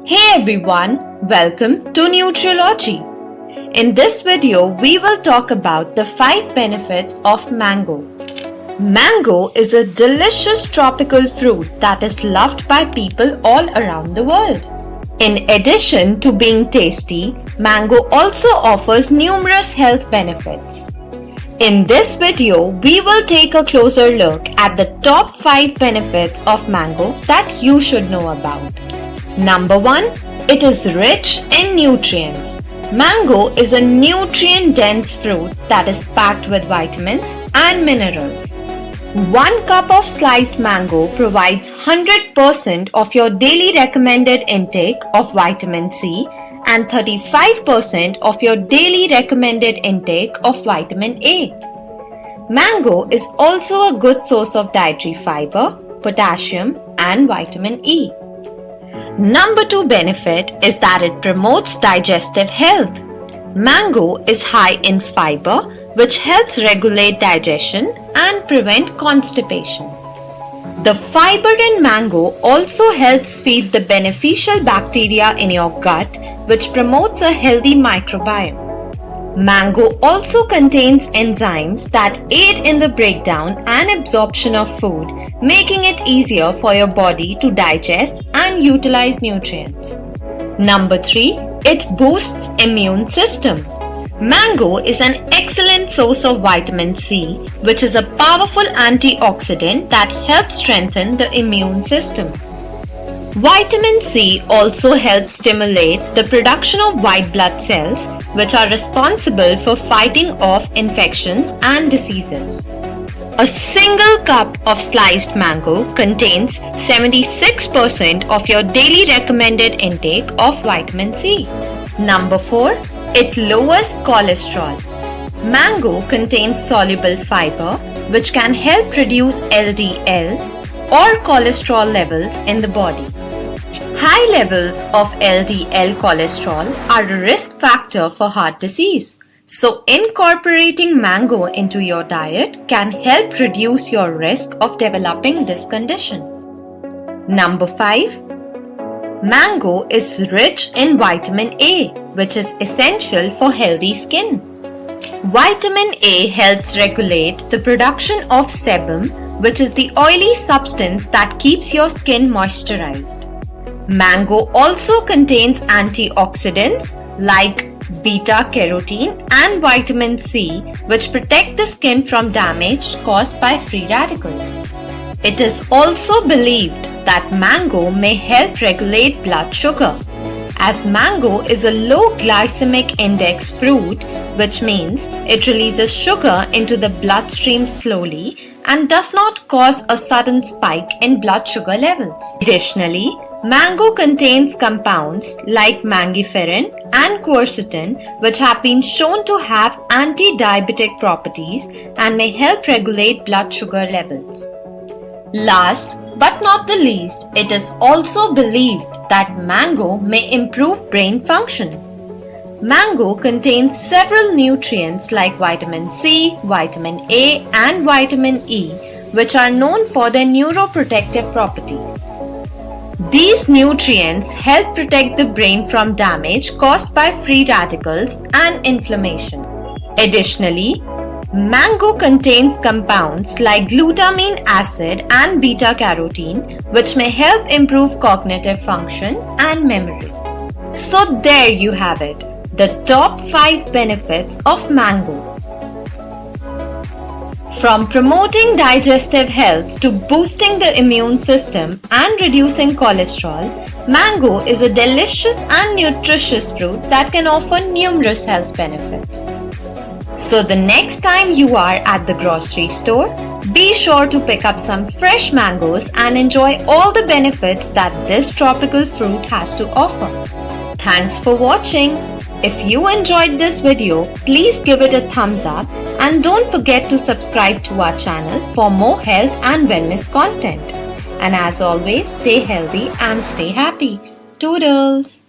Hey everyone, welcome to Nutriology. In this video, we will talk about the 5 benefits of mango. Mango is a delicious tropical fruit that is loved by people all around the world. In addition to being tasty, mango also offers numerous health benefits. In this video, we will take a closer look at the top 5 benefits of mango that you should know about. Number 1. It is rich in nutrients. Mango is a nutrient-dense fruit that is packed with vitamins and minerals. 1 cup of sliced mango provides 100% of your daily recommended intake of vitamin C and 35% of your daily recommended intake of vitamin A. Mango is also a good source of dietary fiber, potassium, and vitamin E. Number 2 benefit is that it promotes digestive health. Mango is high in fiber, which helps regulate digestion and prevent constipation. The fiber in mango also helps feed the beneficial bacteria in your gut, which promotes a healthy microbiome. Mango also contains enzymes that aid in the breakdown and absorption of food, making it easier for your body to digest and utilize nutrients. Number 3. It boosts immune system. Mango is an excellent source of vitamin C, which is a powerful antioxidant that helps strengthen the immune system. Vitamin C also helps stimulate the production of white blood cells, which are responsible for fighting off infections and diseases. A single cup of sliced mango contains 76% of your daily recommended intake of vitamin C. Number 4. It lowers cholesterol. Mango contains soluble fiber, which can help reduce LDL or cholesterol levels in the body. High levels of LDL cholesterol are a risk factor for heart disease. So, incorporating mango into your diet can help reduce your risk of developing this condition. Number 5. Mango is rich in vitamin A, which is essential for healthy skin. Vitamin A helps regulate the production of sebum, which is the oily substance that keeps your skin moisturized. Mango also contains antioxidants like beta-carotene and vitamin C, which protect the skin from damage caused by free radicals. It is also believed that mango may help regulate blood sugar, as mango is a low glycemic index fruit, which means it releases sugar into the bloodstream slowly and does not cause a sudden spike in blood sugar levels. Additionally, mango contains compounds like mangiferin and quercetin, which have been shown to have anti-diabetic properties and may help regulate blood sugar levels. Last but not the least, it is also believed that mango may improve brain function. Mango contains several nutrients like vitamin C, vitamin A, and vitamin E, which are known for their neuroprotective properties. These nutrients help protect the brain from damage caused by free radicals and inflammation. Additionally, mango contains compounds like glutamine acid and beta-carotene, which may help improve cognitive function and memory. So there you have it, the top 5 benefits of mango. From promoting digestive health to boosting the immune system and reducing cholesterol, mango is a delicious and nutritious fruit that can offer numerous health benefits. So the next time you are at the grocery store, be sure to pick up some fresh mangoes and enjoy all the benefits that this tropical fruit has to offer. Thanks for watching. If you enjoyed this video, please give it a thumbs up and don't forget to subscribe to our channel for more health and wellness content. And as always, stay healthy and stay happy. Toodles!